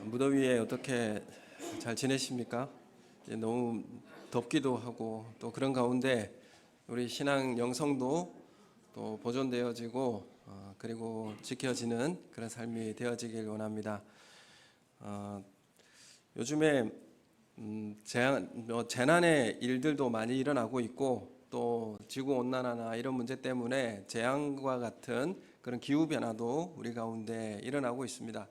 무더위에 어떻게 잘 지내십니까? 이제 너무 덥기도 하고 또 그런 가운데 우리 신앙 영성도 또 보존되어지고 그리고 지켜지는 그런 삶이 되어지길 원합니다. 요즘에 재난의 일들도 많이 일어나고 있고 또 지구 온난화나 이런 문제 때문에 재앙과 같은 그런 기후 변화도 우리 가운데 일어나고 있습니다.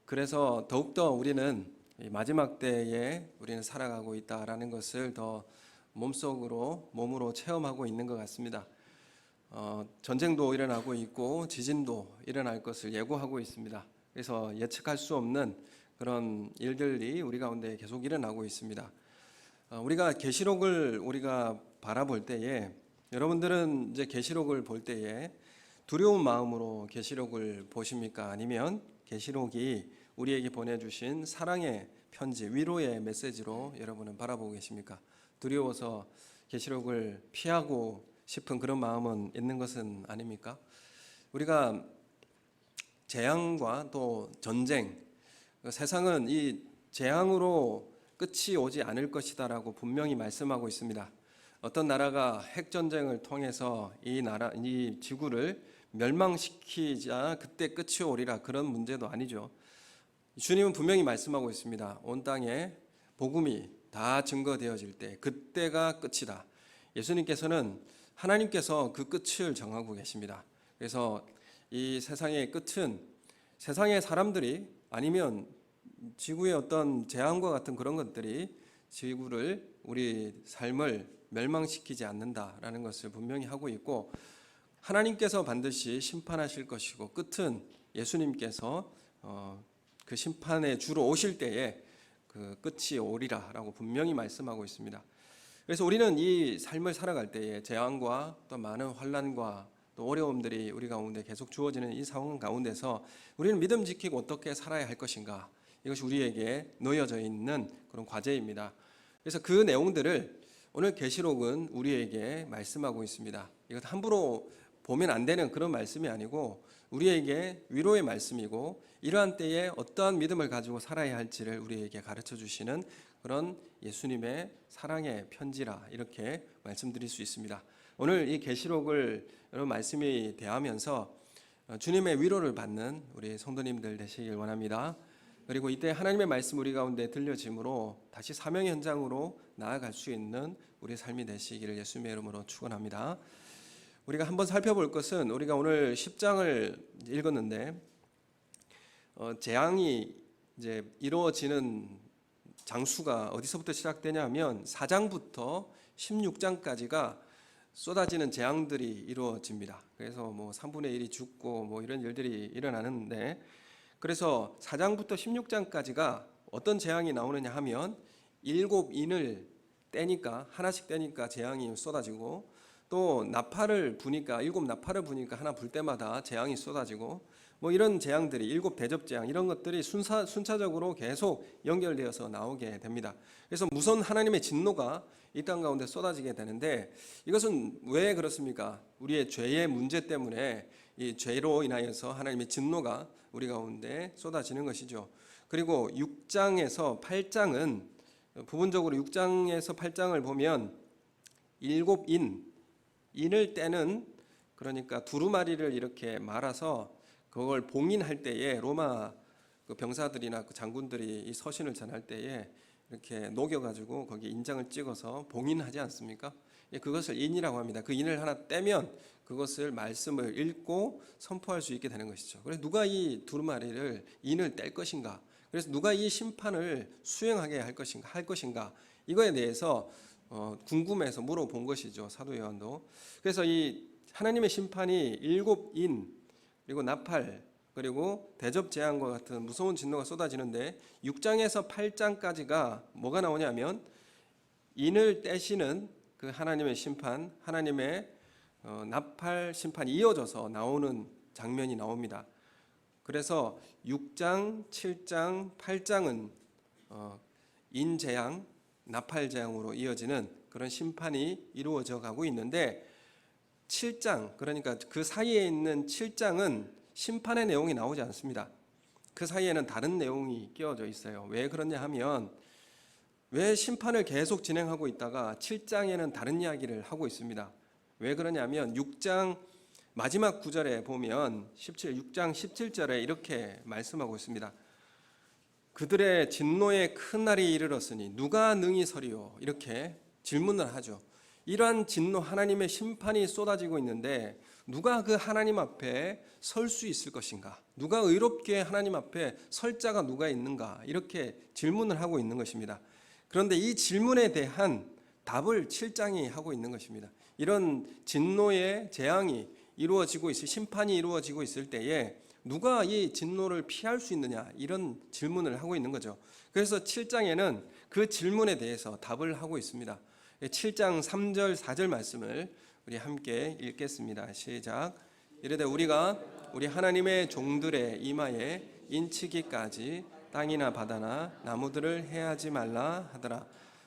그래서 더욱더 우리는 이 마지막 때에 우리는 살아가고 있다라는 것을 더 몸으로 체험하고 있는 것 같습니다. 전쟁도 일어나고 있고 지진도 일어날 것을 예고하고 있습니다. 그래서 예측할 수 없는 그런 일들이 우리 가운데 계속 일어나고 있습니다. 우리가 계시록을 바라볼 때에 여러분들은 이제 계시록을 볼 때에 두려운 마음으로 계시록을 보십니까? 아니면 계시록이 우리에게 보내주신 사랑의 편지, 위로의 메시지로 여러분은 바라보고 계십니까? 두려워서 계시록을 피하고 싶은 그런 마음은 있는 것은 아닙니까? 우리가 재앙과 또 전쟁, 세상은 이 재앙으로 끝이 오지 않을 것이다라고 분명히 말씀하고 있습니다. 어떤 나라가 핵전쟁을 통해서 이 지구를 멸망시키자 그때 끝이 오리라, 그런 문제도 아니죠. 주님은 분명히 말씀하고 있습니다. 온 땅에 복음이 다 증거되어질 때 그때가 끝이다. 예수님께서는 하나님께서 그 끝을 정하고 계십니다. 그래서 이 세상의 끝은 세상의 사람들이 아니면 지구의 어떤 재앙과 같은 그런 것들이 지구를, 우리 삶을 멸망시키지 않는다라는 것을 분명히 하고 있고, 하나님께서 반드시 심판하실 것이고 끝은 예수님께서 그 심판의 주로 오실 때에 그 끝이 오리라라고 분명히 말씀하고 있습니다. 그래서 우리는 이 삶을 살아갈 때에 재앙과 또 많은 환난과 또 어려움들이 우리 가운데 계속 주어지는 이 상황 가운데서 우리는 믿음 지키고 어떻게 살아야 할 것인가, 이것이 우리에게 놓여져 있는 그런 과제입니다. 그래서 그 내용들을 오늘 계시록은 우리에게 말씀하고 있습니다. 이것 함부로 보면 안 되는 그런 말씀이 아니고 우리에게 위로의 말씀이고, 이러한 때에 어떠한 믿음을 가지고 살아야 할지를 우리에게 가르쳐 주시는 그런 예수님의 사랑의 편지라, 이렇게 말씀드릴 수 있습니다. 오늘 이 계시록을 여러분 말씀이 대하면서 주님의 위로를 받는 우리 성도님들 되시길 원합니다. 그리고 이때 하나님의 말씀 우리 가운데 들려짐으로 다시 사명 현장으로 나아갈 수 있는 우리 삶이 되시기를 예수님의 이름으로 축원합니다. 우리가 한번 살펴볼 것은, 우리가 오늘 10장을 읽었는데 재앙이 이제 이루어지는 장수가 어디서부터 시작되냐면 4장부터 16장까지가 쏟아지는 재앙들이 이루어집니다. 그래서 3분의 1이 죽고 이런 일들이 일어나는데, 그래서 4장부터 16장까지가 어떤 재앙이 나오느냐 하면 7인을 떼니까, 하나씩 떼니까 재앙이 쏟아지고, 또 나팔을 부니까 7나팔을 부니까 하나 불 때마다 재앙이 쏟아지고, 이런 재앙들이 7대접재앙, 이런 것들이 순차적으로 계속 연결되어서 나오게 됩니다. 그래서 무서운 하나님의 진노가 이 땅 가운데 쏟아지게 되는데, 이것은 왜 그렇습니까? 우리의 죄의 문제 때문에 이 죄로 인하여서 하나님의 진노가 우리 가운데 쏟아지는 것이죠. 그리고 6장에서 8장은 부분적으로 6장에서 8장을 보면 7인을 떼는, 그러니까 두루마리를 이렇게 말아서 그걸 봉인할 때에 로마 그 병사들이나 그 장군들이 이 서신을 전할 때에 이렇게 녹여가지고 거기에 인장을 찍어서 봉인하지 않습니까? 그것을 인이라고 합니다. 그 인을 하나 떼면 그것을 말씀을 읽고 선포할 수 있게 되는 것이죠. 그래서 누가 이 두루마리를, 인을 뗄 것인가? 그래서 누가 이 심판을 수행하게 할 것인가? 이거에 대해서 궁금해서 물어본 것이죠. 사도 요한도. 그래서 이 하나님의 심판이 7인, 그리고 나팔, 그리고 대접재앙과 같은 무서운 진노가 쏟아지는데, 6장에서 8장까지가 뭐가 나오냐면 인을 떼시는 그 하나님의 심판, 하나님의 나팔 심판이 이어져서 나오는 장면이 나옵니다. 그래서 6장, 7장, 8장은 인재앙, 나팔재앙으로 이어지는 그런 심판이 이루어져 가고 있는데, 7장, 그러니까 그 사이에 있는 7장은 심판의 내용이 나오지 않습니다. 그 사이에는 다른 내용이 끼워져 있어요. 왜 그러냐 하면 왜 심판을 계속 진행하고 있다가 7장에는 다른 이야기를 하고 있습니다. 왜 그러냐면 6장 마지막 구절에 보면 6장 17절에 이렇게 말씀하고 있습니다. 그들의 진노의 큰 날이 이르렀으니 누가 능히 서리요? 이렇게 질문을 하죠. 이러한 진노, 하나님의 심판이 쏟아지고 있는데 누가 그 하나님 앞에 설 수 있을 것인가? 누가 의롭게 하나님 앞에 설 자가 누가 있는가? 이렇게 질문을 하고 있는 것입니다. 그런데 이 질문에 대한 답을 7장이 하고 있는 것입니다. 이런 진노의 재앙이 이루어지고 있을, 심판이 이루어지고 있을 때에 누가 이 진노를 피할 수 있느냐, 이런 질문을 하고 있는 거죠. 그래서 7장에는 그 질문에 대해서 답을 하고 있습니다. 7장 3절 4절 말씀을 우리 함께 읽겠습니다. 시작. 이르되 우리가 우리 하나님의 종들의 이마에 인치기까지 땅이나 바다나 나무들을 해하지 말라 하더라.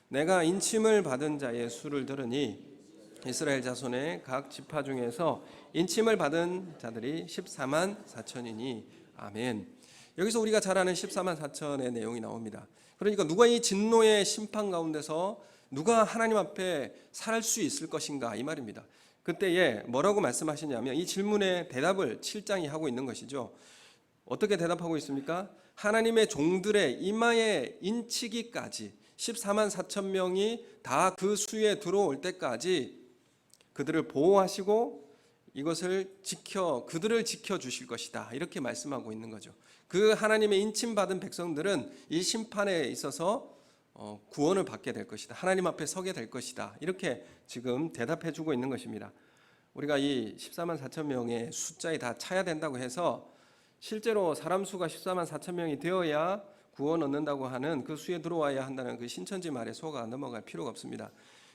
내가 인침을 받은 자의 수를 들으니 이스라엘 자손의 각 지파 중에서 인침을 받은 자들이 14만 4천이니 아멘. 여기서 우리가 잘 아는 14만 4천의 내용이 나옵니다. 그러니까 누가 이 진노의 심판 가운데서 누가 하나님 앞에 살 수 있을 것인가, 이 말입니다. 그때에 뭐라고 말씀하시냐면 이 질문의 대답을 7장이 하고 있는 것이죠. 어떻게 대답하고 있습니까? 하나님의 종들의 이마에 인치기까지 14만 4천 명이 다 그 수에 들어올 때까지 그들을 보호하시고 그들을 지켜주실 것이다, 이렇게 말씀하고 있는 거죠. 그 하나님의 인침받은 백성들은 이 심판에 있어서 구원을 받게 될 것이다, 하나님 앞에 서게 될 것이다, 이렇게 지금 대답해 주고 있는 것입니다. 우리가 이 14만 4천 명의 숫자에 다 차야 된다고 해서 실제로 사람 수가 14만 4천 명이 되어야 구원 얻는다고 하는 그 수에 들어와야 한다는 그 신천지 말에 속아 넘어갈 필요가 없습니다.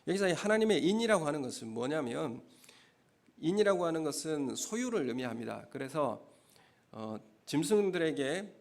여기서 하나님의 인이라고 하는 것은 뭐냐면, 인이라고 하는 것은 소유를 의미합니다. 그래서 짐승들에게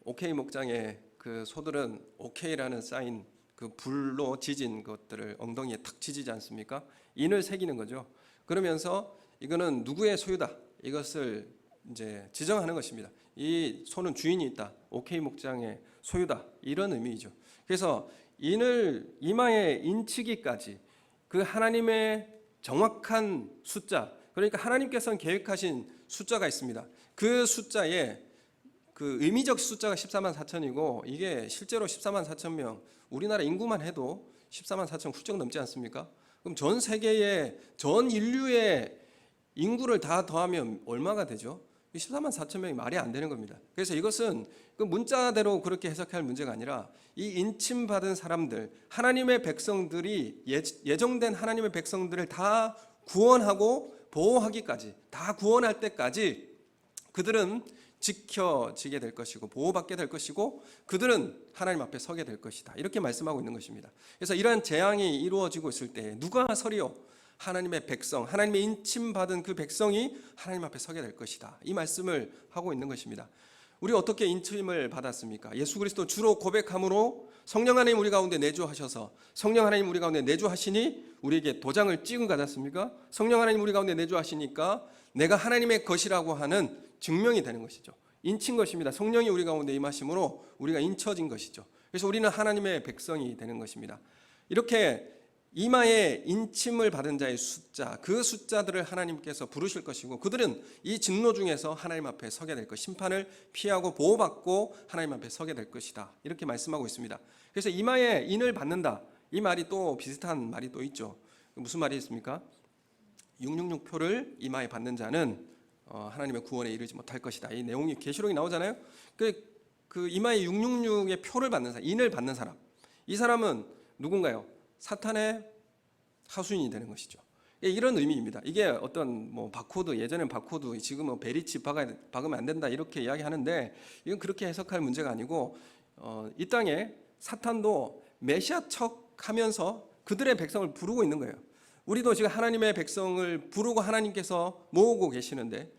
오케이 목장의 그 소들은 오케이라는 사인, 그 불로 지진 것들을 엉덩이에 탁 지지지 않습니까? 인을 새기는 거죠. 그러면서 이거는 누구의 소유다, 이것을 이제 지정하는 것입니다. 이 소는 주인이 있다, 오케이 목장의 소유다, 이런 의미이죠. 그래서 인을 이마에 인치기까지 그 하나님의 정확한 숫자, 그러니까 하나님께서는 계획하신 숫자가 있습니다. 그 숫자에 그 의미적 숫자가 14만 4천이고 이게 실제로 14만 4천 명, 우리나라 인구만 해도 14만 4천 훌쩍 넘지 않습니까? 그럼 전 세계의 전 인류의 인구를 다 더하면 얼마가 되죠? 14만 4천 명이 말이 안 되는 겁니다. 그래서 이것은 그 문자대로 그렇게 해석할 문제가 아니라 이 인침받은 사람들, 하나님의 백성들이 예정된 하나님의 백성들을 다 구원하고 보호하기까지, 다 구원할 때까지 그들은 지켜지게 될 것이고 보호받게 될 것이고 그들은 하나님 앞에 서게 될 것이다, 이렇게 말씀하고 있는 것입니다. 그래서 이러한 재앙이 이루어지고 있을 때 누가 서리요? 하나님의 백성, 하나님의 인침받은 그 백성이 하나님 앞에 서게 될 것이다, 이 말씀을 하고 있는 것입니다. 우리 어떻게 인침을 받았습니까? 예수 그리스도 주로 고백함으로 성령 하나님 우리 가운데 내주하셔서, 성령 하나님 우리 가운데 내주하시니 우리에게 도장을 찍은 것 같습니까? 성령 하나님 우리 가운데 내주하시니까 내가 하나님의 것이라고 하는 증명이 되는 것이죠. 인친 것입니다. 성령이 우리 가운데 임하심으로 우리가 인쳐진 것이죠. 그래서 우리는 하나님의 백성이 되는 것입니다. 이렇게 이마에 인침을 받은 자의 숫자, 그 숫자들을 하나님께서 부르실 것이고 그들은 이 진노 중에서 하나님 앞에 서게 될 것, 심판을 피하고 보호받고 하나님 앞에 서게 될 것이다, 이렇게 말씀하고 있습니다. 그래서 이마에 인을 받는다, 이 말이 또 비슷한 말이 또 있죠. 무슨 말이 있습니까? 666표를 이마에 받는 자는 하나님의 구원에 이르지 못할 것이다, 이 내용이 계시록에 나오잖아요. 그 이마에 666의 표를 받는 사람, 인을 받는 사람, 이 사람은 누군가요? 사탄의 하수인이 되는 것이죠. 이런 의미입니다. 이게 어떤 바코드, 예전엔 바코드, 지금은 베리치 박으면 안 된다, 이렇게 이야기하는데 이건 그렇게 해석할 문제가 아니고 이 땅에 사탄도 메시아 척하면서 그들의 백성을 부르고 있는 거예요. 우리도 지금 하나님의 백성을 부르고 하나님께서 모으고 계시는데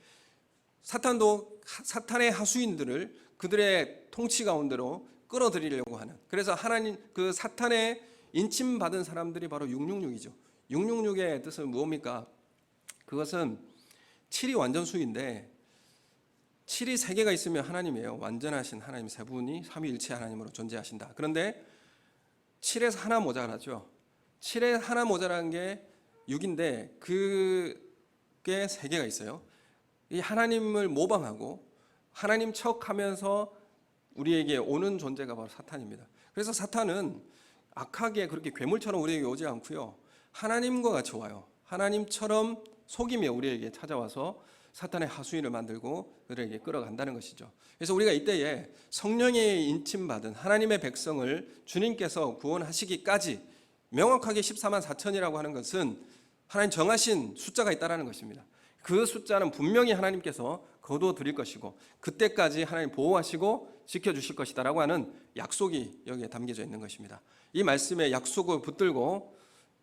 사탄도 사탄의 하수인들을 그들의 통치 가운데로 끌어들이려고 하는, 그래서 하나님 그 사탄의 인침받은 사람들이 바로 666이죠. 666의 뜻은 무엇입니까? 그것은 7이 완전수인데 7이 3개가 있으면 하나님이에요. 완전하신 하나님 세 분이 삼위일체 하나님으로 존재하신다. 그런데 7에서 하나 모자라죠. 7에 하나 모자란 게 6인데 그게 3개가 있어요. 이 하나님을 모방하고 하나님 척하면서 우리에게 오는 존재가 바로 사탄입니다. 그래서 사탄은 악하게 그렇게 괴물처럼 우리에게 오지 않고요. 하나님과 같이 와요. 하나님처럼 속이며 우리에게 찾아와서 사탄의 하수인을 만들고 그들에게 끌어간다는 것이죠. 그래서 우리가 이때에 성령의 인침받은 하나님의 백성을 주님께서 구원하시기까지 명확하게 14만 4천이라고 하는 것은 하나님 정하신 숫자가 있다는 것입니다. 그 숫자는 분명히 하나님께서 거두어드릴 것이고 그때까지 하나님 보호하시고 지켜주실 것이다라고 하는 약속이 여기에 담겨져 있는 것입니다. 이 말씀에 약속을 붙들고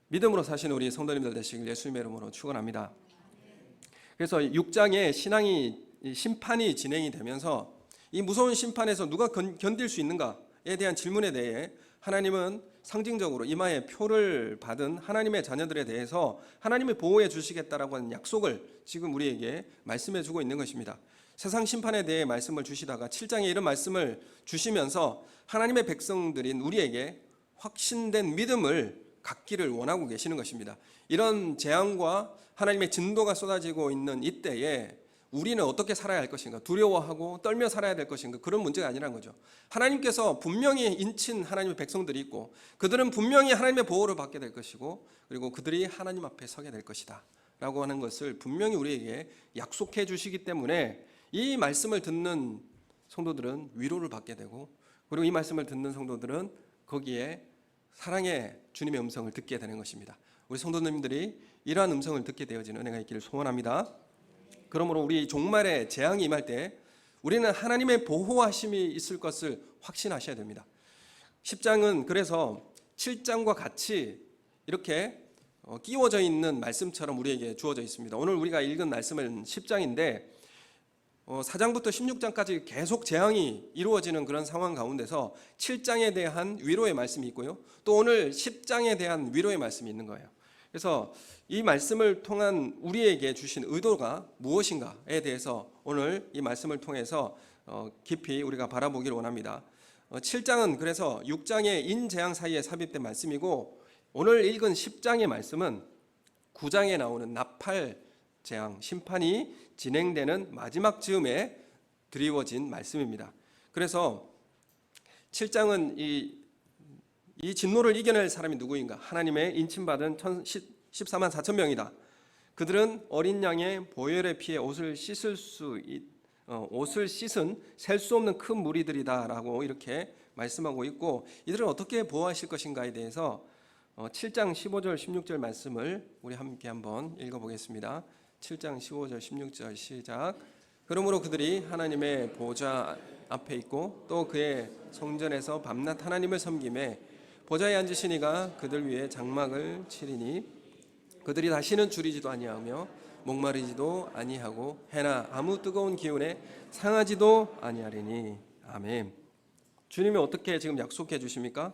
믿음으로 사시는 우리 성도님들 되시길 예수님의 이름으로 축원합니다. 그래서 6장에 신앙이 심판이 진행이 되면서 이 무서운 심판에서 누가 견딜 수 있는가에 대한 질문에 대해 하나님은 상징적으로 이마에 표를 받은 하나님의 자녀들에 대해서 하나님이 보호해 주시겠다라고 하는 약속을 지금 우리에게 말씀해 주고 있는 것입니다. 세상 심판에 대해 말씀을 주시다가 7장에 이런 말씀을 주시면서 하나님의 백성들인 우리에게 확신된 믿음을 갖기를 원하고 계시는 것입니다. 이런 재앙과 하나님의 진도가 쏟아지고 있는 이때에 우리는 어떻게 살아야 할 것인가, 두려워하고 떨며 살아야 될 것인가, 그런 문제가 아니라는 거죠. 하나님께서 분명히 인친 하나님의 백성들이 있고 그들은 분명히 하나님의 보호를 받게 될 것이고 그리고 그들이 하나님 앞에 서게 될 것이다 라고 하는 것을 분명히 우리에게 약속해 주시기 때문에 이 말씀을 듣는 성도들은 위로를 받게 되고 그리고 이 말씀을 듣는 성도들은 거기에 사랑의 주님의 음성을 듣게 되는 것입니다. 우리 성도님들이 이러한 음성을 듣게 되어지는 은혜가 있기를 소원합니다. 그러므로 우리 종말의 재앙이 임할 때 우리는 하나님의 보호하심이 있을 것을 확신하셔야 됩니다. 10장은 그래서 7장과 같이 이렇게 끼워져 있는 말씀처럼 우리에게 주어져 있습니다. 오늘 우리가 읽은 말씀은 10장인데 4장부터 16장까지 계속 재앙이 이루어지는 그런 상황 가운데서 7장에 대한 위로의 말씀이 있고요. 또 오늘 10장에 대한 위로의 말씀이 있는 거예요. 그래서 이 말씀을 통한 우리에게 주신 의도가 무엇인가에 대해서 오늘 이 말씀을 통해서 깊이 우리가 바라보기를 원합니다. 7장은 그래서 6장의 인재앙 사이에 삽입된 말씀이고 오늘 읽은 10장의 말씀은 9장에 나오는 나팔 재앙, 심판이 진행되는 마지막 즈음에 드리워진 말씀입니다. 그래서 7장은 이 진노를 이겨낼 사람이 누구인가? 하나님의 인침받은 14만 4천 명이다. 그들은 어린 양의 보혈의 피에 옷을 씻은 셀 수 없는 큰 무리들이다라고 이렇게 말씀하고 있고 이들은 어떻게 보호하실 것인가에 대해서 7장 15절 16절 말씀을 우리 함께 한번 읽어보겠습니다. 7장 15절 16절 시작. 그러므로 그들이 하나님의 보좌 앞에 있고 또 그의 성전에서 밤낮 하나님을 섬기매 보좌에 앉으신 이가 그들 위에 장막을 치리니 그들이 다시는 줄이지도 아니하며 목마르지도 아니하고 해나 아무 뜨거운 기운에 상하지도 아니하리니. 아멘. 주님이 어떻게 지금 약속해 주십니까?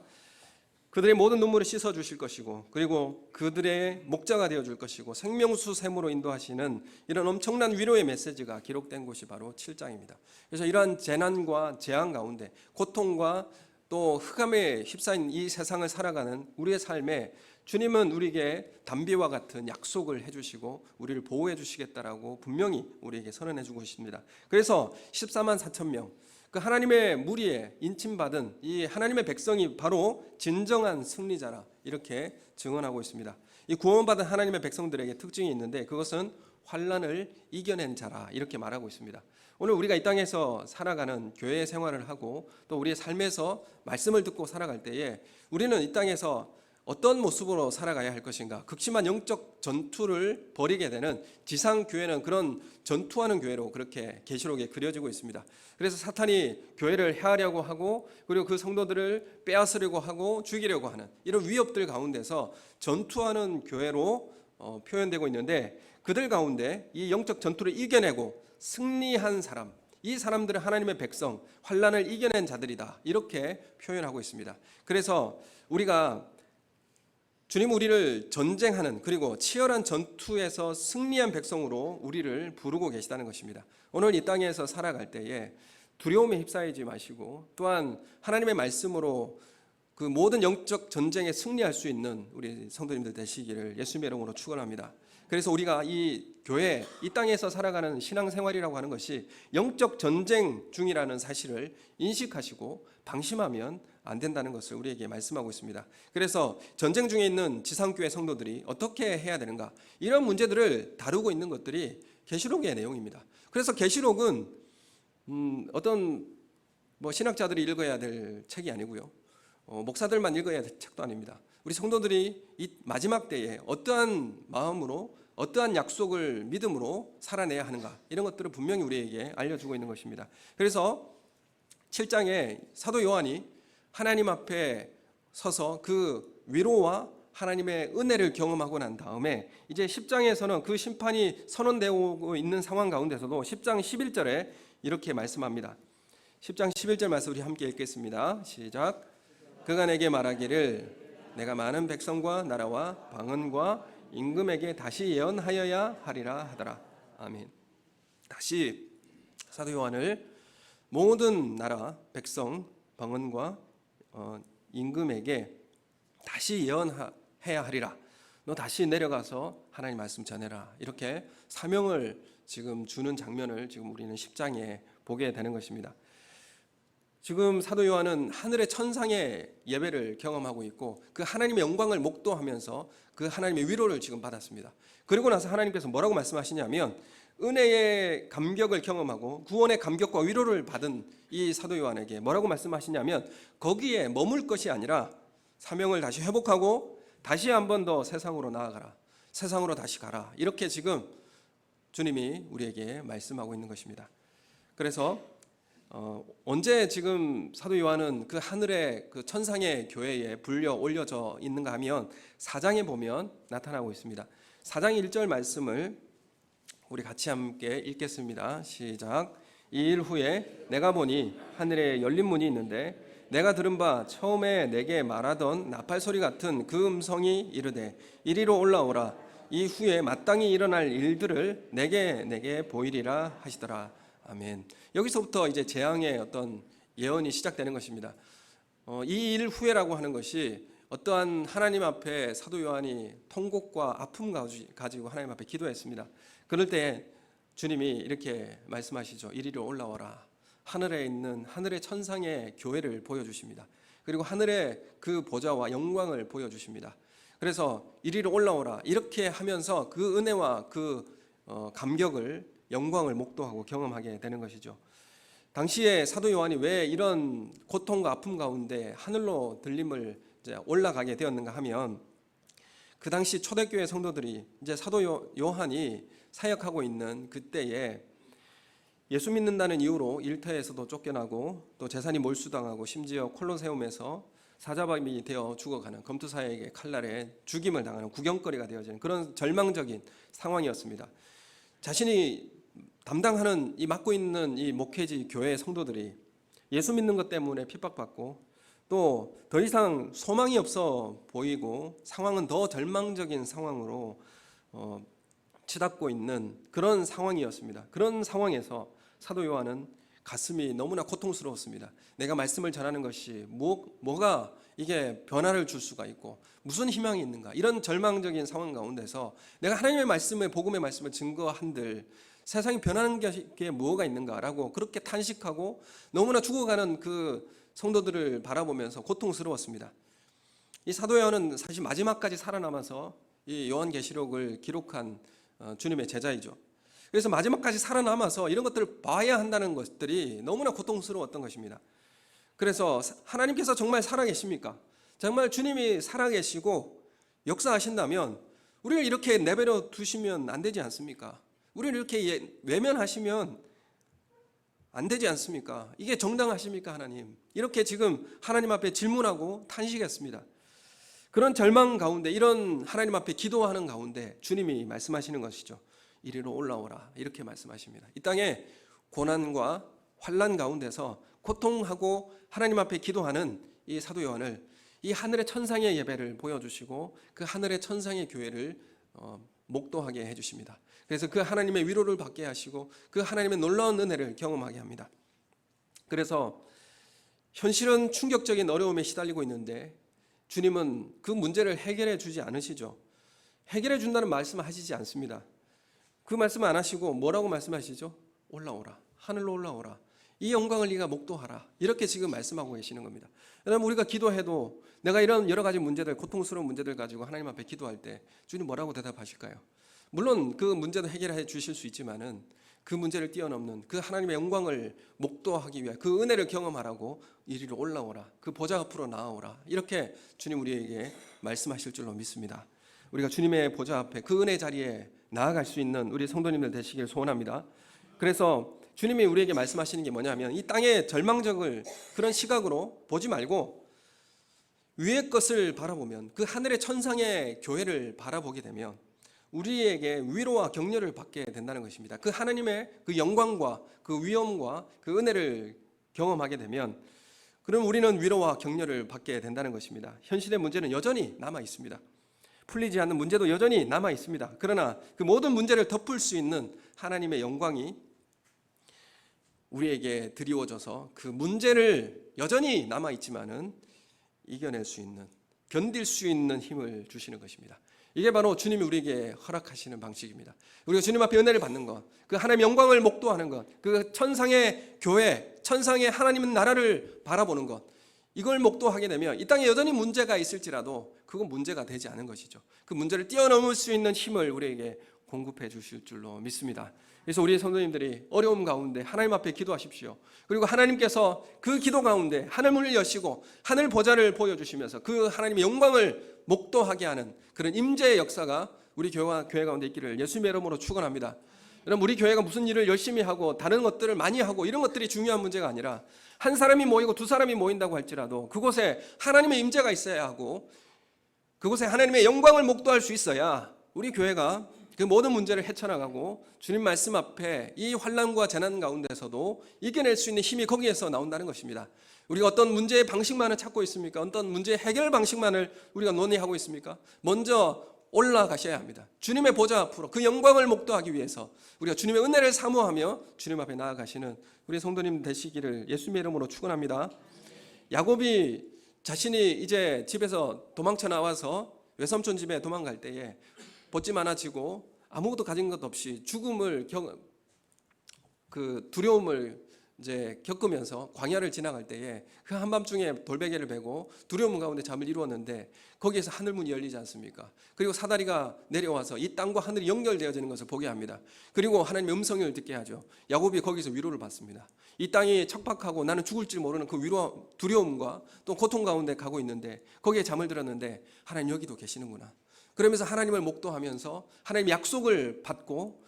그들의 모든 눈물을 씻어 주실 것이고 그리고 그들의 목자가 되어 줄 것이고 생명수 샘으로 인도하시는 이런 엄청난 위로의 메시지가 기록된 곳이 바로 7장입니다. 그래서 이러한 재난과 재앙 가운데 고통과 또 흑암에 휩싸인 이 세상을 살아가는 우리의 삶에 주님은 우리에게 담비와 같은 약속을 해주시고 우리를 보호해 주시겠다라고 분명히 우리에게 선언해 주고 있습니다. 그래서 14만 4천 명 그 하나님의 무리에 인침받은 이 하나님의 백성이 바로 진정한 승리자라 이렇게 증언하고 있습니다. 이 구원받은 하나님의 백성들에게 특징이 있는데 그것은 환난을 이겨낸 자라 이렇게 말하고 있습니다. 오늘 우리가 이 땅에서 살아가는 교회 생활을 하고 또 우리의 삶에서 말씀을 듣고 살아갈 때에 우리는 이 땅에서 어떤 모습으로 살아가야 할 것인가? 극심한 영적 전투를 벌이게 되는 지상 교회는 그런 전투하는 교회로 그렇게 계시록에 그려지고 있습니다. 그래서 사탄이 교회를 해하려고 하고 그리고 그 성도들을 빼앗으려고 하고 죽이려고 하는 이런 위협들 가운데서 전투하는 교회로 표현되고 있는데 그들 가운데 이 영적 전투를 이겨내고 승리한 사람, 이 사람들은 하나님의 백성, 환난을 이겨낸 자들이다 이렇게 표현하고 있습니다. 그래서 우리가 주님 우리를 전쟁하는, 그리고 치열한 전투에서 승리한 백성으로 우리를 부르고 계시다는 것입니다. 오늘 이 땅에서 살아갈 때에 두려움에 휩싸이지 마시고, 또한 하나님의 말씀으로 그 모든 영적 전쟁에 승리할 수 있는 우리 성도님들 되시기를 예수님의 이름으로 축원합니다. 그래서 우리가 이 교회, 이 땅에서 살아가는 신앙생활이라고 하는 것이 영적 전쟁 중이라는 사실을 인식하시고 방심하면 안 된다는 것을 우리에게 말씀하고 있습니다. 그래서 전쟁 중에 있는 지상교회 성도들이 어떻게 해야 되는가, 이런 문제들을 다루고 있는 것들이 계시록의 내용입니다. 그래서 계시록은 어떤 신학자들이 읽어야 될 책이 아니고요, 목사들만 읽어야 될 책도 아닙니다. 우리 성도들이 이 마지막 때에 어떠한 마음으로, 어떠한 약속을 믿음으로 살아내야 하는가, 이런 것들을 분명히 우리에게 알려주고 있는 것입니다. 그래서 7장에 사도 요한이 하나님 앞에 서서 그 위로와 하나님의 은혜를 경험하고 난 다음에 이제 10장에서는 그 심판이 선언되고 있는 상황 가운데서도 10장 11절에 이렇게 말씀합니다. 10장 11절 말씀 우리 함께 읽겠습니다. 시작. 그가 내게 말하기를 내가 많은 백성과 나라와 방언과 임금에게 다시 예언하여야 하리라 하더라. 아멘. 다시 사도 요한을 모든 나라, 백성, 방언과 임금에게 다시 예언해야 하리라. 너 다시 내려가서 하나님 말씀 전해라. 이렇게 사명을 지금 주는 장면을 지금 우리는 10장에 보게 되는 것입니다. 지금 사도 요한은 하늘의 천상의 예배를 경험하고 있고, 그 하나님의 영광을 목도하면서 그 하나님의 위로를 지금 받았습니다. 그리고 나서 하나님께서 뭐라고 말씀하시냐면, 은혜의 감격을 경험하고 구원의 감격과 위로를 받은 이 사도 요한에게 뭐라고 말씀하시냐면, 거기에 머물 것이 아니라 사명을 다시 회복하고 다시 한 번 더 세상으로 나아가라, 세상으로 다시 가라, 이렇게 지금 주님이 우리에게 말씀하고 있는 것입니다. 그래서 언제 지금 사도 요한은 그 하늘의 그 천상의 교회에 불려 올려져 있는가 하면 4장에 보면 나타나고 있습니다. 4장 1절 말씀을 우리 같이 함께 읽겠습니다. 시작. 이 일 후에 내가 보니 하늘에 열린 문이 있는데 내가 들은 바 처음에 내게 말하던 나팔 소리 같은 그 음성이 이르되 이리로 올라오라. 이 후에 마땅히 일어날 일들을 내게 보이리라 하시더라. 아멘. 여기서부터 이제 재앙의 어떤 예언이 시작되는 것입니다. 이 일 후에라고 하는 것이 어떠한 하나님 앞에 사도 요한이 통곡과 아픔 가지고 하나님 앞에 기도했습니다. 그럴 때 주님이 이렇게 말씀하시죠. 이리로 올라와라. 하늘에 있는 하늘의 천상의 교회를 보여주십니다. 그리고 하늘의 그 보좌와 영광을 보여주십니다. 그래서 이리로 올라오라, 이렇게 하면서 그 은혜와 그 감격을, 영광을 목도하고 경험하게 되는 것이죠. 당시에 사도 요한이 왜 이런 고통과 아픔 가운데 하늘로 들림을 이제 올라가게 되었는가 하면, 그 당시 초대교회 성도들이 이제 사도 요한이 사역하고 있는 그때에 예수 믿는다는 이유로 일터에서도 쫓겨나고 또 재산이 몰수당하고 심지어 콜로세움에서 사자밥이 되어 죽어가는, 검투사에게 칼날에 죽임을 당하는 구경거리가 되어지는 그런 절망적인 상황이었습니다. 자신이 담당하는 이 맡고 있는 이 목회지 교회 성도들이 예수 믿는 것 때문에 핍박받고 또 더 이상 소망이 없어 보이고 상황은 더 절망적인 상황으로 치닫고 있는 그런 상황이었습니다. 그런 상황에서 사도 요한은 가슴이 너무나 고통스러웠습니다. 내가 말씀을 전하는 것이 뭐가 이게 변화를 줄 수가 있고 무슨 희망이 있는가, 이런 절망적인 상황 가운데서 내가 하나님의 말씀을, 복음의 말씀을 증거한들 세상이 변하는 게 뭐가 있는가라고 그렇게 탄식하고 너무나 죽어가는 그 성도들을 바라보면서 고통스러웠습니다. 이 사도 요한은 사실 마지막까지 살아남아서 이 요한계시록을 기록한 주님의 제자이죠. 그래서 마지막까지 살아남아서 이런 것들을 봐야 한다는 것들이 너무나 고통스러웠던 것입니다. 그래서 하나님께서 정말 살아계십니까? 정말 주님이 살아계시고 역사하신다면 우리를 이렇게 내버려 두시면 안 되지 않습니까? 우리를 이렇게 외면하시면 안 되지 않습니까? 이게 정당하십니까, 하나님? 이렇게 지금 하나님 앞에 질문하고 탄식했습니다. 그런 절망 가운데, 이런 하나님 앞에 기도하는 가운데 주님이 말씀하시는 것이죠. 이리로 올라오라, 이렇게 말씀하십니다. 이 땅에 고난과 환난 가운데서 고통하고 하나님 앞에 기도하는 이 사도 요한을 이 하늘의 천상의 예배를 보여주시고 그 하늘의 천상의 교회를 목도하게 해주십니다. 그래서 그 하나님의 위로를 받게 하시고 그 하나님의 놀라운 은혜를 경험하게 합니다. 그래서 현실은 충격적인 어려움에 시달리고 있는데 주님은 그 문제를 해결해 주지 않으시죠. 해결해 준다는 말씀을 하시지 않습니다. 그 말씀 안 하시고 뭐라고 말씀하시죠? 올라오라, 하늘로 올라오라, 이 영광을 네가 목도하라, 이렇게 지금 말씀하고 계시는 겁니다. 여러분, 우리가 기도해도 내가 이런 여러 가지 문제들, 고통스러운 문제들 가지고 하나님 앞에 기도할 때 주님 뭐라고 대답하실까요? 물론 그 문제도 해결해 주실 수 있지만은 그 문제를 뛰어넘는 그 하나님의 영광을 목도하기 위해 그 은혜를 경험하라고 이리로 올라오라, 그 보좌 앞으로 나아오라, 이렇게 주님 우리에게 말씀하실 줄로 믿습니다. 우리가 주님의 보좌 앞에 그 은혜 자리에 나아갈 수 있는 우리 성도님들 되시길 소원합니다. 그래서 주님이 우리에게 말씀하시는 게 뭐냐면 이 땅의 절망적을 그런 시각으로 보지 말고 위의 것을 바라보면, 그 하늘의 천상의 교회를 바라보게 되면 우리에게 위로와 격려를 받게 된다는 것입니다. 그 하나님의 그 영광과 그 위엄과 그 은혜를 경험하게 되면 그럼 우리는 위로와 격려를 받게 된다는 것입니다. 현실의 문제는 여전히 남아 있습니다. 풀리지 않는 문제도 여전히 남아 있습니다. 그러나 그 모든 문제를 덮을 수 있는 하나님의 영광이 우리에게 드리워져서 그 문제를 여전히 남아 있지만은 이겨낼 수 있는, 견딜 수 있는 힘을 주시는 것입니다. 이게 바로 주님이 우리에게 허락하시는 방식입니다. 우리가 주님 앞에 은혜를 받는 것, 그 하나님의 영광을 목도하는 것, 그 천상의 교회, 천상의 하나님의 나라를 바라보는 것, 이걸 목도하게 되면 이 땅에 여전히 문제가 있을지라도 그건 문제가 되지 않은 것이죠. 그 문제를 뛰어넘을 수 있는 힘을 우리에게 공급해 주실 줄로 믿습니다. 그래서 우리 성도님들이 어려움 가운데 하나님 앞에 기도하십시오. 그리고 하나님께서 그 기도 가운데 하늘문을 여시고 하늘 보좌를 보여주시면서 그 하나님의 영광을 목도하게 하는 그런 임재의 역사가 우리 교회 가운데 있기를 예수님의 이름으로 축원합니다. 여러분, 우리 교회가 무슨 일을 열심히 하고 다른 것들을 많이 하고 이런 것들이 중요한 문제가 아니라 한 사람이 모이고 두 사람이 모인다고 할지라도 그곳에 하나님의 임재가 있어야 하고 그곳에 하나님의 영광을 목도할 수 있어야 우리 교회가 그 모든 문제를 헤쳐나가고 주님 말씀 앞에 이 환난과 재난 가운데서도 이겨낼 수 있는 힘이 거기에서 나온다는 것입니다. 우리가 어떤 문제의 방식만을 찾고 있습니까? 어떤 문제의 해결 방식만을 우리가 논의하고 있습니까? 먼저 올라가셔야 합니다. 주님의 보좌 앞으로 그 영광을 목도하기 위해서 우리가 주님의 은혜를 사모하며 주님 앞에 나아가시는 우리 성도님 되시기를 예수님의 이름으로 축원합니다. 야곱이 자신이 이제 집에서 도망쳐 나와서 외삼촌 집에 도망갈 때에 벗지 많아지고 아무것도 가진 것 없이 죽음을 그 두려움을 이제 겪으면서 광야를 지나갈 때에 그 한밤중에 돌베개를 베고 두려움 가운데 잠을 이루었는데 거기에서 하늘문이 열리지 않습니까? 그리고 사다리가 내려와서 이 땅과 하늘이 연결되어지는 것을 보게 합니다. 그리고 하나님의 음성을 듣게 하죠. 야곱이 거기서 위로를 받습니다. 이 땅이 척박하고 나는 죽을 줄 모르는 그 두려움과 또 고통 가운데 가고 있는데 거기에 잠을 들었는데 하나님 여기도 계시는구나. 그러면서 하나님을 목도하면서 하나님의 약속을 받고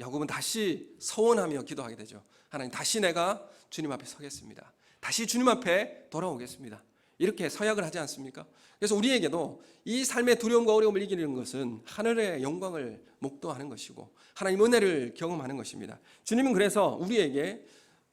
야곱은 다시 서원하며 기도하게 되죠. 하나님, 다시 내가 주님 앞에 서겠습니다. 다시 주님 앞에 돌아오겠습니다. 이렇게 서약을 하지 않습니까? 그래서 우리에게도 이 삶의 두려움과 어려움을 이기는 것은 하늘의 영광을 목도하는 것이고 하나님의 은혜를 경험하는 것입니다. 주님은 그래서 우리에게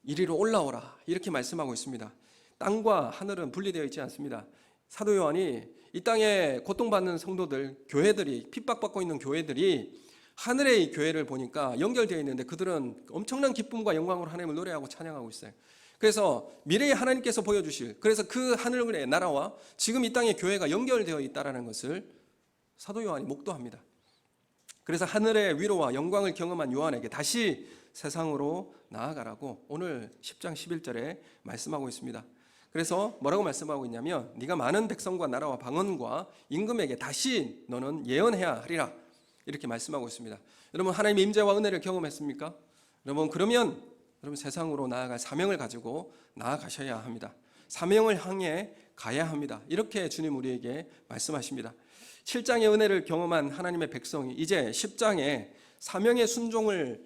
이리로 올라오라 이렇게 말씀하고 있습니다. 땅과 하늘은 분리되어 있지 않습니다. 사도 요한이 이 땅에 고통받는 성도들, 교회들이, 핍박받고 있는 교회들이 하늘의 이 교회를 보니까 연결되어 있는데 그들은 엄청난 기쁨과 영광으로 하나님을 노래하고 찬양하고 있어요. 그래서 미래에 하나님께서 보여주실, 그래서 그 하늘의 나라와 지금 이 땅의 교회가 연결되어 있다는 것을 사도 요한이 목도합니다. 그래서 하늘의 위로와 영광을 경험한 요한에게 다시 세상으로 나아가라고 오늘 10장 11절에 말씀하고 있습니다. 그래서 뭐라고 말씀하고 있냐면 네가 많은 백성과 나라와 방언과 임금에게 다시 너는 예언해야 하리라 이렇게 말씀하고 있습니다. 여러분, 하나님의 임재와 은혜를 경험했습니까? 그러면 세상으로 나아갈 사명을 가지고 나아가셔야 합니다. 사명을 향해 가야 합니다. 이렇게 주님 우리에게 말씀하십니다. 7장의 은혜를 경험한 하나님의 백성이 이제 10장의 사명의 순종을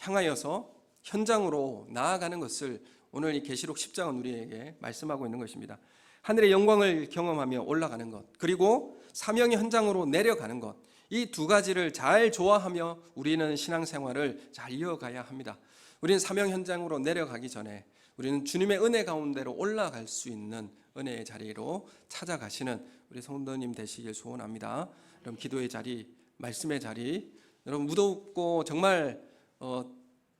향하여서 현장으로 나아가는 것을 오늘 이 계시록 10장은 우리에게 말씀하고 있는 것입니다. 하늘의 영광을 경험하며 올라가는 것, 그리고 사명의 현장으로 내려가는 것, 이 두 가지를 잘 조화하며 우리는 신앙생활을 잘 이어가야 합니다. 우리는 사명 현장으로 내려가기 전에 우리는 주님의 은혜 가운데로 올라갈 수 있는 은혜의 자리로 찾아가시는 우리 성도님 되시길 소원합니다. 여러분, 기도의 자리, 말씀의 자리, 여러분 무덥고 정말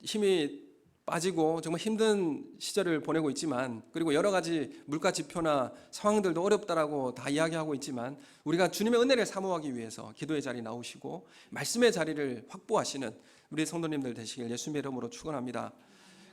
힘이 빠지고 정말 힘든 시절을 보내고 있지만, 그리고 여러 가지 물가 지표나 상황들도 어렵다라고 다 이야기하고 있지만, 우리가 주님의 은혜를 사모하기 위해서 기도의 자리 나오시고 말씀의 자리를 확보하시는 우리 성도님들 되시길 예수님의 이름으로 축원합니다.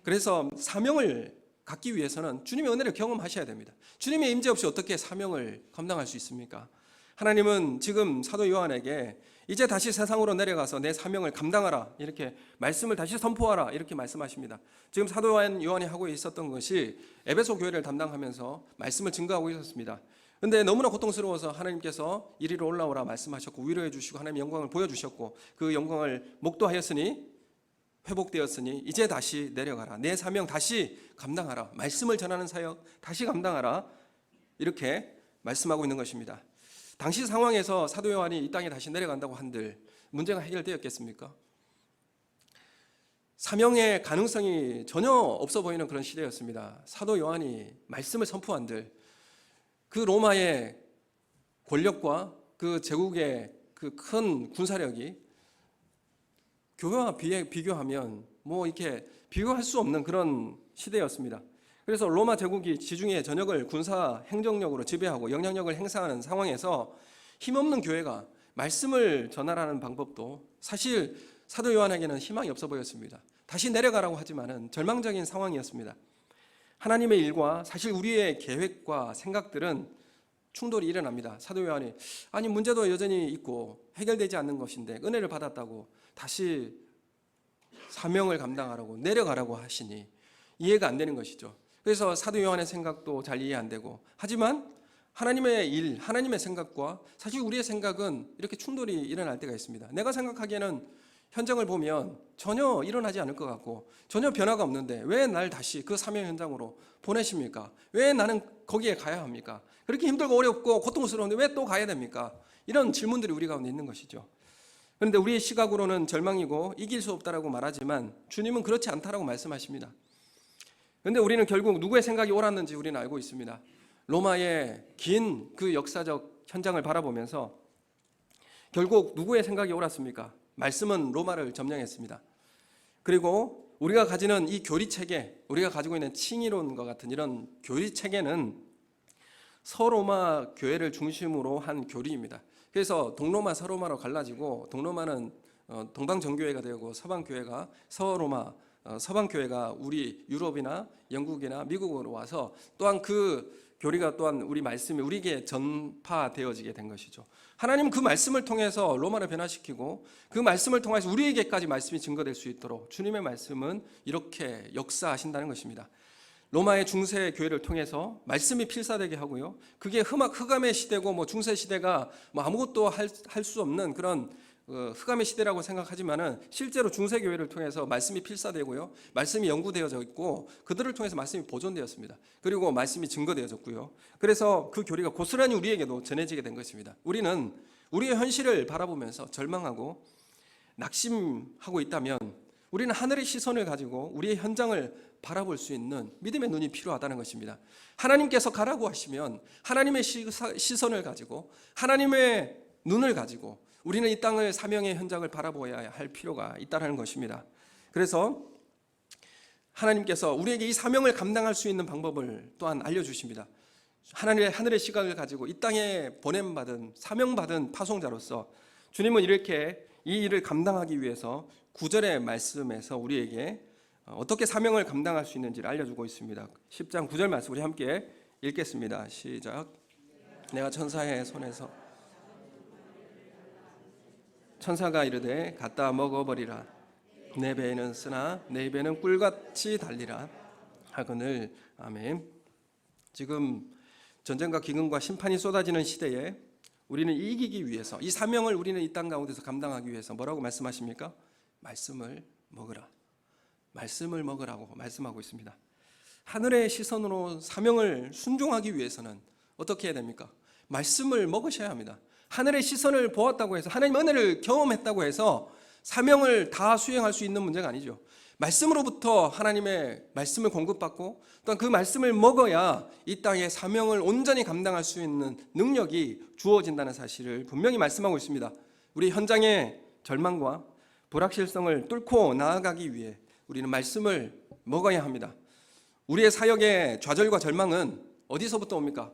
그래서 사명을 갖기 위해서는 주님의 은혜를 경험하셔야 됩니다. 주님의 임재 없이 어떻게 사명을 감당할 수 있습니까? 하나님은 지금 사도 요한에게 이제 다시 세상으로 내려가서 내 사명을 감당하라, 이렇게 말씀을 다시 선포하라, 이렇게 말씀하십니다. 지금 사도 요한이 하고 있었던 것이 에베소 교회를 담당하면서 말씀을 증거하고 있었습니다. 그런데 너무나 고통스러워서 하나님께서 이리로 올라오라 말씀하셨고 위로해 주시고 하나님의 영광을 보여주셨고 그 영광을 목도하였으니, 회복되었으니 이제 다시 내려가라, 내 사명 다시 감당하라, 말씀을 전하는 사역 다시 감당하라, 이렇게 말씀하고 있는 것입니다. 당시 상황에서 사도 요한이 이 땅에 다시 내려간다고 한들 문제가 해결되었겠습니까? 사명의 가능성이 전혀 없어 보이는 그런 시대였습니다. 사도 요한이 말씀을 선포한들 그 로마의 권력과 그 제국의 그 큰 군사력이 교회와 비교하면 뭐 이렇게 비교할 수 없는 그런 시대였습니다. 그래서 로마 제국이 지중해 전역을 군사 행정력으로 지배하고 영향력을 행사하는 상황에서 힘없는 교회가 말씀을 전하라는 방법도 사실 사도 요한에게는 희망이 없어 보였습니다. 다시 내려가라고 하지만은 절망적인 상황이었습니다. 하나님의 일과 사실 우리의 계획과 생각들은 충돌이 일어납니다. 사도 요한이 아니 문제도 여전히 있고 해결되지 않는 것인데 은혜를 받았다고 다시 사명을 감당하라고 내려가라고 하시니 이해가 안 되는 것이죠. 그래서 사도 요한의 생각도 잘 이해 안 되고, 하지만 하나님의 일, 하나님의 생각과 사실 우리의 생각은 이렇게 충돌이 일어날 때가 있습니다. 내가 생각하기에는 현장을 보면 전혀 일어나지 않을 것 같고 전혀 변화가 없는데 왜 날 다시 그 사명 현장으로 보내십니까? 왜 나는 거기에 가야 합니까? 그렇게 힘들고 어렵고 고통스러운데 왜 또 가야 됩니까? 이런 질문들이 우리 가운데 있는 것이죠. 그런데 우리의 시각으로는 절망이고 이길 수 없다라고 말하지만 주님은 그렇지 않다라고 말씀하십니다. 그런데 우리는 결국 누구의 생각이 옳았는지 우리는 알고 있습니다. 로마의 긴 그 역사적 현장을 바라보면서 결국 누구의 생각이 옳았습니까? 말씀은 로마를 점령했습니다. 그리고 우리가 가지는 이 교리체계, 우리가 가지고 있는 칭의론과 같은 이런 교리체계는 서로마 교회를 중심으로 한 교리입니다. 그래서 동로마, 서로마로 갈라지고 동로마는 동방정교회가 되고 서방교회가 서로마, 서방교회가 우리 유럽이나 영국이나 미국으로 와서 또한 그 교리가 또한 우리 말씀이 우리에게 전파되어지게 된 것이죠. 하나님은 그 말씀을 통해서 로마를 변화시키고 그 말씀을 통해서 우리에게까지 말씀이 증거될 수 있도록 주님의 말씀은 이렇게 역사하신다는 것입니다. 로마의 중세 교회를 통해서 말씀이 필사되게 하고요. 그게 흑암의 시대고 뭐 중세 시대가 뭐 아무것도 할 수 없는 그런 흑암의 시대라고 생각하지만은 실제로 중세 교회를 통해서 말씀이 필사되고요. 말씀이 연구되어져 있고 그들을 통해서 말씀이 보존되었습니다. 그리고 말씀이 증거되어졌고요. 그래서 그 교리가 고스란히 우리에게도 전해지게 된 것입니다. 우리는 우리의 현실을 바라보면서 절망하고 낙심하고 있다면 우리는 하늘의 시선을 가지고 우리의 현장을 바라볼 수 있는 믿음의 눈이 필요하다는 것입니다. 하나님께서 가라고 하시면 하나님의 시선을 가지고 하나님의 눈을 가지고 우리는 이 땅을 사명의 현장을 바라보아야 할 필요가 있다는 것입니다. 그래서 하나님께서 우리에게 이 사명을 감당할 수 있는 방법을 또한 알려주십니다. 하늘의 시각을 가지고 이 땅에 보냄받은 사명받은 파송자로서 주님은 이렇게 이 일을 감당하기 위해서 9절의 말씀에서 우리에게 어떻게 사명을 감당할 수 있는지를 알려주고 있습니다. 10장 9절 말씀 우리 함께 읽겠습니다. 시작. 내가 천사의 손에서 천사가 이르되 갖다 먹어버리라. 내 배에는 쓰나 내 입에는 꿀같이 달리라 하거늘. 아멘. 지금 전쟁과 기근과 심판이 쏟아지는 시대에 우리는 이기기 위해서 이 사명을 우리는 이 땅 가운데서 감당하기 위해서 뭐라고 말씀하십니까? 말씀을 먹으라. 말씀을 먹으라고 말씀하고 있습니다. 하늘의 시선으로 사명을 순종하기 위해서는 어떻게 해야 됩니까? 말씀을 먹으셔야 합니다. 하늘의 시선을 보았다고 해서 하나님 은혜를 경험했다고 해서 사명을 다 수행할 수 있는 문제가 아니죠. 말씀으로부터 하나님의 말씀을 공급받고 또한 그 말씀을 먹어야 이 땅의 사명을 온전히 감당할 수 있는 능력이 주어진다는 사실을 분명히 말씀하고 있습니다. 우리 현장의 절망과 불확실성을 뚫고 나아가기 위해 우리는 말씀을 먹어야 합니다. 우리의 사역의 좌절과 절망은 어디서부터 옵니까?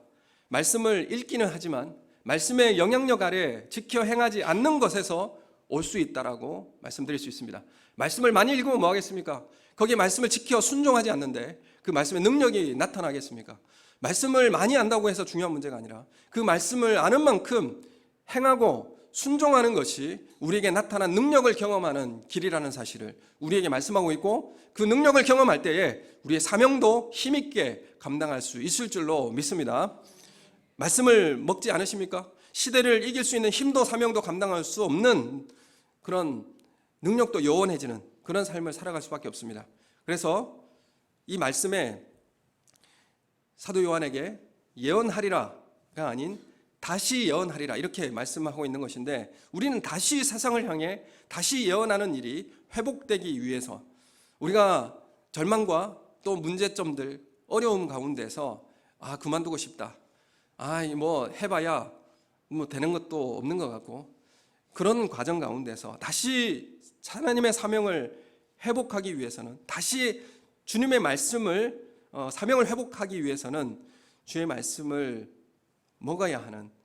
말씀을 읽기는 하지만 말씀의 영향력 아래 지켜 행하지 않는 것에서 올 수 있다라고 말씀드릴 수 있습니다. 말씀을 많이 읽으면 뭐 하겠습니까? 거기에 말씀을 지켜 순종하지 않는데 그 말씀의 능력이 나타나겠습니까? 말씀을 많이 안다고 해서 중요한 문제가 아니라 그 말씀을 아는 만큼 행하고 순종하는 것이 우리에게 나타난 능력을 경험하는 길이라는 사실을 우리에게 말씀하고 있고, 그 능력을 경험할 때에 우리의 사명도 힘있게 감당할 수 있을 줄로 믿습니다. 말씀을 먹지 않으십니까? 시대를 이길 수 있는 힘도 사명도 감당할 수 없는 그런 능력도 요원해지는 그런 삶을 살아갈 수밖에 없습니다. 그래서 이 말씀에 사도 요한에게 예언하리라가 아닌 다시 예언하리라 이렇게 말씀하고 있는 것인데, 우리는 다시 세상을 향해 다시 예언하는 일이 회복되기 위해서 우리가 절망과 또 문제점들, 어려움 가운데서 그만두고 싶다, 뭐 해봐야 뭐 되는 것도 없는 것 같고, 그런 과정 가운데서 다시 하나님의 사명을 회복하기 위해서는, 다시 주님의 말씀을 사명을 회복하기 위해서는 주의 말씀을 먹어야 하는,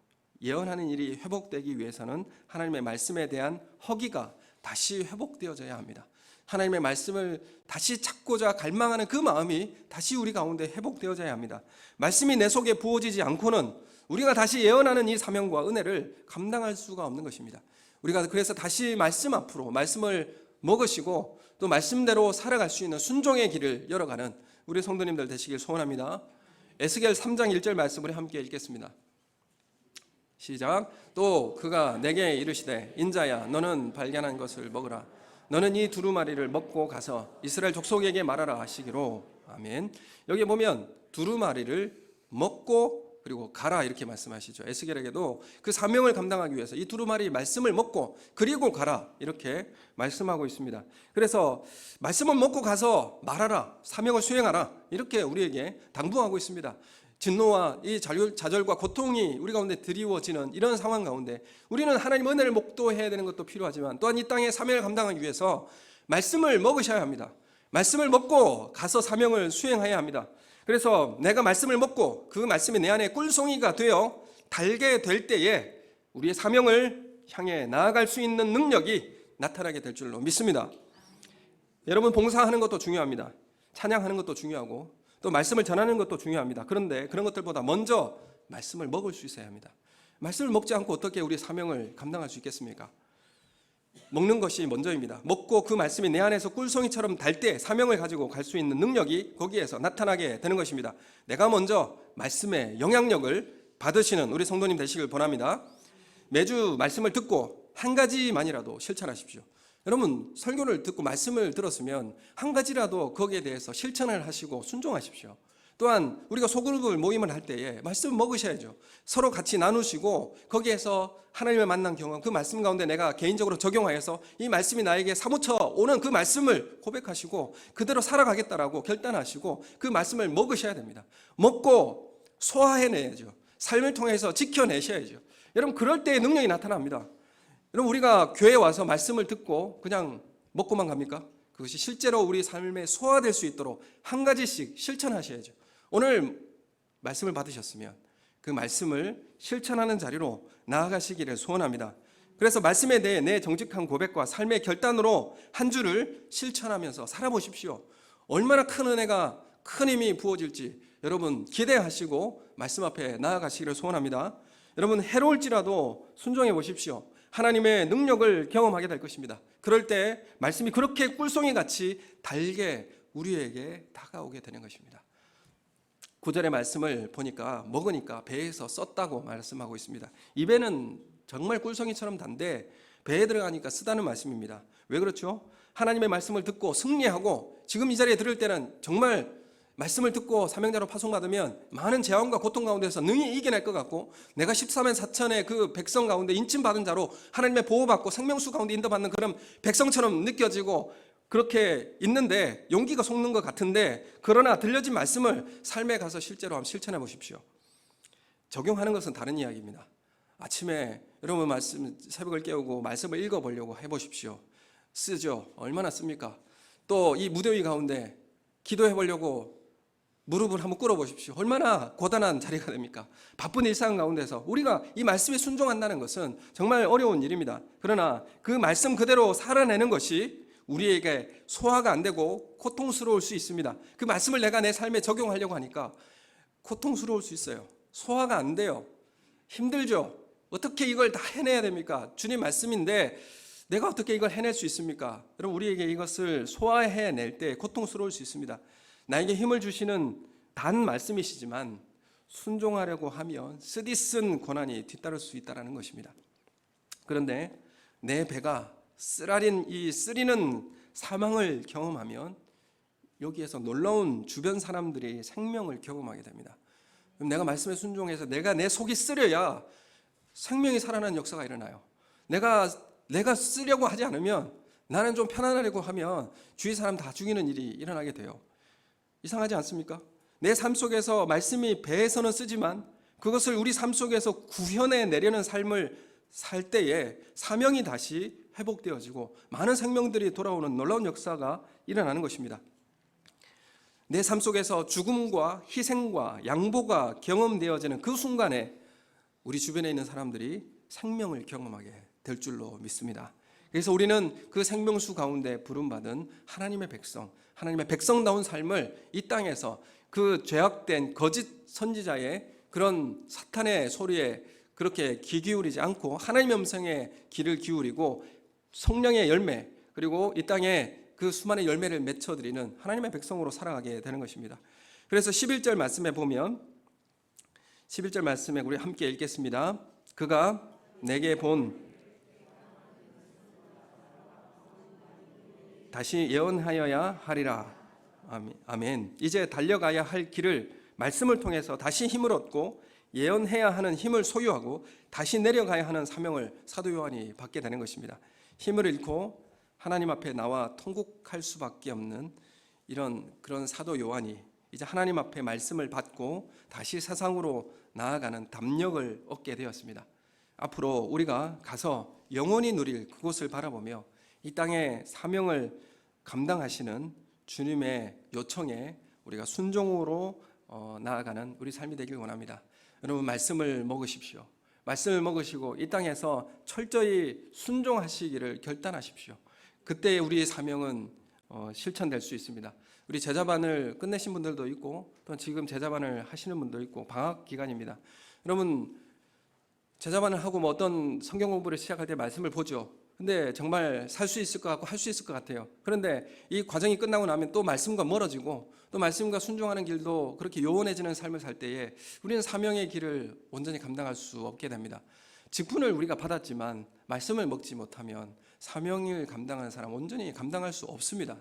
예언하는 일이 회복되기 위해서는 하나님의 말씀에 대한 허기가 다시 회복되어져야 합니다. 하나님의 말씀을 다시 찾고자 갈망하는 그 마음이 다시 우리 가운데 회복되어져야 합니다. 말씀이 내 속에 부어지지 않고는 우리가 다시 예언하는 이 사명과 은혜를 감당할 수가 없는 것입니다. 우리가 그래서 다시 말씀 앞으로 말씀을 먹으시고 또 말씀대로 살아갈 수 있는 순종의 길을 열어가는 우리 성도님들 되시길 소원합니다. 에스겔 3장 1절 말씀을 함께 읽겠습니다. 시작. 또 그가 내게 이르시되 인자야 너는 발견한 것을 먹으라. 너는 이 두루마리를 먹고 가서 이스라엘 족속에게 말하라 하시기로. 아멘. 여기 보면 두루마리를 먹고 그리고 가라 이렇게 말씀하시죠. 에스겔에게도 그 사명을 감당하기 위해서 이 두루마리 말씀을 먹고 그리고 가라 이렇게 말씀하고 있습니다. 그래서 말씀을 먹고 가서 말하라, 사명을 수행하라 이렇게 우리에게 당부하고 있습니다. 진노와 이 좌절과 고통이 우리 가운데 드리워지는 이런 상황 가운데 우리는 하나님 은혜를 목도해야 되는 것도 필요하지만 또한 이 땅의 사명을 감당하기 위해서 말씀을 먹으셔야 합니다. 말씀을 먹고 가서 사명을 수행해야 합니다. 그래서 내가 말씀을 먹고 그 말씀이 내 안에 꿀송이가 되어 달게 될 때에 우리의 사명을 향해 나아갈 수 있는 능력이 나타나게 될 줄로 믿습니다. 여러분, 봉사하는 것도 중요합니다. 찬양하는 것도 중요하고 또 말씀을 전하는 것도 중요합니다. 그런데 그런 것들보다 먼저 말씀을 먹을 수 있어야 합니다. 말씀을 먹지 않고 어떻게 우리 사명을 감당할 수 있겠습니까? 먹는 것이 먼저입니다. 먹고 그 말씀이 내 안에서 꿀송이처럼 달 때 사명을 가지고 갈 수 있는 능력이 거기에서 나타나게 되는 것입니다. 내가 먼저 말씀의 영향력을 받으시는 우리 성도님 되시길 바랍니다. 매주 말씀을 듣고 한 가지만이라도 실천하십시오. 여러분, 설교를 듣고 말씀을 들었으면 한 가지라도 거기에 대해서 실천을 하시고 순종하십시오. 또한 우리가 소그룹을 모임을 할 때에 말씀 먹으셔야죠. 서로 같이 나누시고 거기에서 하나님을 만난 경험, 그 말씀 가운데 내가 개인적으로 적용하여서 이 말씀이 나에게 사무쳐 오는 그 말씀을 고백하시고 그대로 살아가겠다라고 결단하시고 그 말씀을 먹으셔야 됩니다. 먹고 소화해내야죠. 삶을 통해서 지켜내셔야죠. 여러분, 그럴 때의 능력이 나타납니다. 여러분, 우리가 교회에 와서 말씀을 듣고 그냥 먹고만 갑니까? 그것이 실제로 우리 삶에 소화될 수 있도록 한 가지씩 실천하셔야죠. 오늘 말씀을 받으셨으면 그 말씀을 실천하는 자리로 나아가시기를 소원합니다. 그래서 말씀에 대해 내 정직한 고백과 삶의 결단으로 한 주를 실천하면서 살아보십시오. 얼마나 큰 은혜가, 큰 힘이 부어질지 여러분 기대하시고 말씀 앞에 나아가시기를 소원합니다. 여러분, 해로울지라도 순종해 보십시오. 하나님의 능력을 경험하게 될 것입니다. 그럴 때 말씀이 그렇게 꿀송이 같이 달게 우리에게 다가오게 되는 것입니다. 9절의 말씀을 보니까 먹으니까 배에서 썼다고 말씀하고 있습니다. 입에는 정말 꿀송이처럼 단데 배에 들어가니까 쓰다는 말씀입니다. 왜 그렇죠? 하나님의 말씀을 듣고 승리하고 지금 이 자리에 들을 때는 정말 말씀을 듣고 사명자로 파송받으면 많은 재앙과 고통 가운데서 능히 이겨낼 것 같고, 내가 14만 4천의 그 백성 가운데 인침받은 자로 하나님의 보호받고 생명수 가운데 인도받는 그런 백성처럼 느껴지고 그렇게 있는데 용기가 속는 것 같은데, 그러나 들려진 말씀을 삶에 가서 실제로 한번 실천해 보십시오. 적용하는 것은 다른 이야기입니다. 아침에 여러분 말씀 새벽을 깨우고 말씀을 읽어보려고 해보십시오. 쓰죠. 얼마나 씁니까? 또 이 무대 위 가운데 기도해 보려고 무릎을 한번 꿇어보십시오. 얼마나 고단한 자리가 됩니까? 바쁜 일상 가운데서 우리가 이 말씀에 순종한다는 것은 정말 어려운 일입니다. 그러나 그 말씀 그대로 살아내는 것이 우리에게 소화가 안 되고 고통스러울 수 있습니다. 그 말씀을 내가 내 삶에 적용하려고 하니까 고통스러울 수 있어요. 소화가 안 돼요. 힘들죠. 어떻게 이걸 다 해내야 됩니까? 주님 말씀인데 내가 어떻게 이걸 해낼 수 있습니까? 여러분, 우리에게 이것을 소화해낼 때 고통스러울 수 있습니다. 나에게 힘을 주시는 단 말씀이시지만 순종하려고 하면 쓰디쓴 고난이 뒤따를 수 있다는 것입니다. 그런데 내 배가 쓰라린 이 쓰리는 사망을 경험하면 여기에서 놀라운 주변 사람들이 생명을 경험하게 됩니다. 그럼 내가 말씀에 순종해서 내가 내 속이 쓰려야 생명이 살아나는 역사가 일어나요. 내가 쓰려고 하지 않으면, 나는 좀 편안하려고 하면 주위 사람 다 죽이는 일이 일어나게 돼요. 이상하지 않습니까? 내 삶 속에서 말씀이 배에서는 쓰지만 그것을 우리 삶 속에서 구현해 내려는 삶을 살 때에 사명이 다시 회복되어지고 많은 생명들이 돌아오는 놀라운 역사가 일어나는 것입니다. 내 삶 속에서 죽음과 희생과 양보가 경험되어지는 그 순간에 우리 주변에 있는 사람들이 생명을 경험하게 될 줄로 믿습니다. 그래서 우리는 그 생명수 가운데 부름받은 하나님의 백성, 하나님의 백성다운 삶을 이 땅에서 그 죄악된 거짓 선지자의 그런 사탄의 소리에 그렇게 귀 기울이지 않고 하나님의 음성에 귀를 기울이고 성령의 열매, 그리고 이 땅에 그 수많은 열매를 맺혀드리는 하나님의 백성으로 살아가게 되는 것입니다. 그래서 11절 말씀에 보면, 11절 말씀에 우리 함께 읽겠습니다. 그가 내게 본 다시 예언하여야 하리라. 아멘. 이제 달려가야 할 길을 말씀을 통해서 다시 힘을 얻고 예언해야 하는 힘을 소유하고 다시 내려가야 하는 사명을 사도 요한이 받게 되는 것입니다. 힘을 잃고 하나님 앞에 나와 통곡할 수밖에 없는 그런 사도 요한이 이제 하나님 앞에 말씀을 받고 다시 세상으로 나아가는 담력을 얻게 되었습니다. 앞으로 우리가 가서 영원히 누릴 그곳을 바라보며 이 땅의 사명을 감당하시는 주님의 요청에 우리가 순종으로 나아가는 우리 삶이 되길 원합니다. 여러분, 말씀을 먹으십시오. 말씀을 먹으시고 이 땅에서 철저히 순종하시기를 결단하십시오. 그때 우리의 사명은 실천될 수 있습니다. 우리 제자반을 끝내신 분들도 있고 또 지금 제자반을 하시는 분도 있고 방학 기간입니다. 여러분, 제자반을 하고 어떤 성경 공부를 시작할 때 말씀을 보죠. 근데 정말 살 수 있을 것 같고 할 수 있을 것 같아요. 그런데 이 과정이 끝나고 나면 또 말씀과 멀어지고 또 말씀과 순종하는 길도 그렇게 요원해지는 삶을 살 때에 우리는 사명의 길을 온전히 감당할 수 없게 됩니다. 직분을 우리가 받았지만 말씀을 먹지 못하면 사명을 감당하는 사람 온전히 감당할 수 없습니다.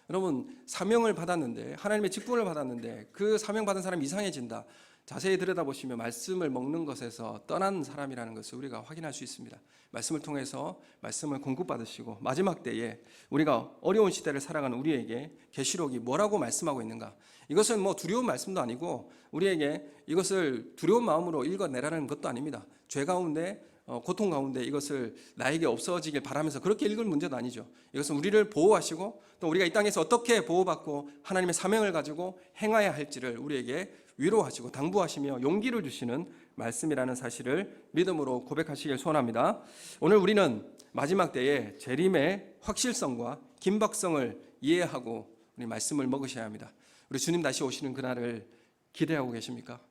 여러분, 사명을 받았는데, 하나님의 직분을 받았는데 그 사명 받은 사람이 이상해진다. 자세히 들여다보시면 말씀을 먹는 것에서 떠난 사람이라는 것을 우리가 확인할 수 있습니다. 말씀을 통해서 말씀을 공급받으시고 마지막 때에 우리가 어려운 시대를 살아가는 우리에게 계시록이 뭐라고 말씀하고 있는가, 이것은 두려운 말씀도 아니고 우리에게 이것을 두려운 마음으로 읽어내라는 것도 아닙니다. 죄 가운데 고통 가운데 이것을 나에게 없어지길 바라면서 그렇게 읽을 문제도 아니죠. 이것은 우리를 보호하시고 또 우리가 이 땅에서 어떻게 보호받고 하나님의 사명을 가지고 행해야 할지를 우리에게 위로하시고 당부하시며 용기를 주시는 말씀이라는 사실을 믿음으로 고백하시길 소원합니다. 오늘 우리는 마지막 때에 재림의 확실성과 긴박성을 이해하고 우리 말씀을 먹으셔야 합니다. 우리 주님 다시 오시는 그날을 기대하고 계십니까?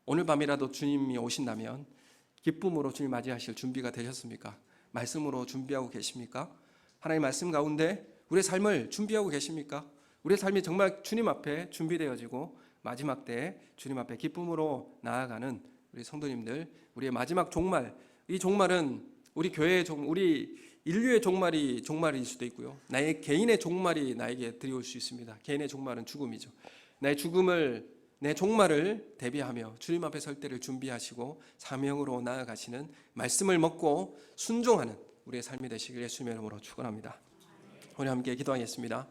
오늘 밤이라도 주님이 오신다면 기쁨으로 주님 맞이하실 준비가 되셨습니까? 말씀으로 준비하고 계십니까? 하나님 말씀 가운데 우리의 삶을 준비하고 계십니까? 우리의 삶이 정말 주님 앞에 준비되어지고 마지막 때에 주님 앞에 기쁨으로 나아가는 우리 성도님들, 우리의 마지막 종말, 이 종말은 우리 교회의 우리 인류의 종말일 수도 있고요. 나의 개인의 종말이 나에게 들이올 수 있습니다. 개인의 종말은 죽음이죠. 내 종말을 대비하며 주님 앞에 설 때를 준비하시고 사명으로 나아가시는 말씀을 먹고 순종하는 우리의 삶이 되시길 예수님의 이름으로 축원합니다. 우리 함께 기도하겠습니다.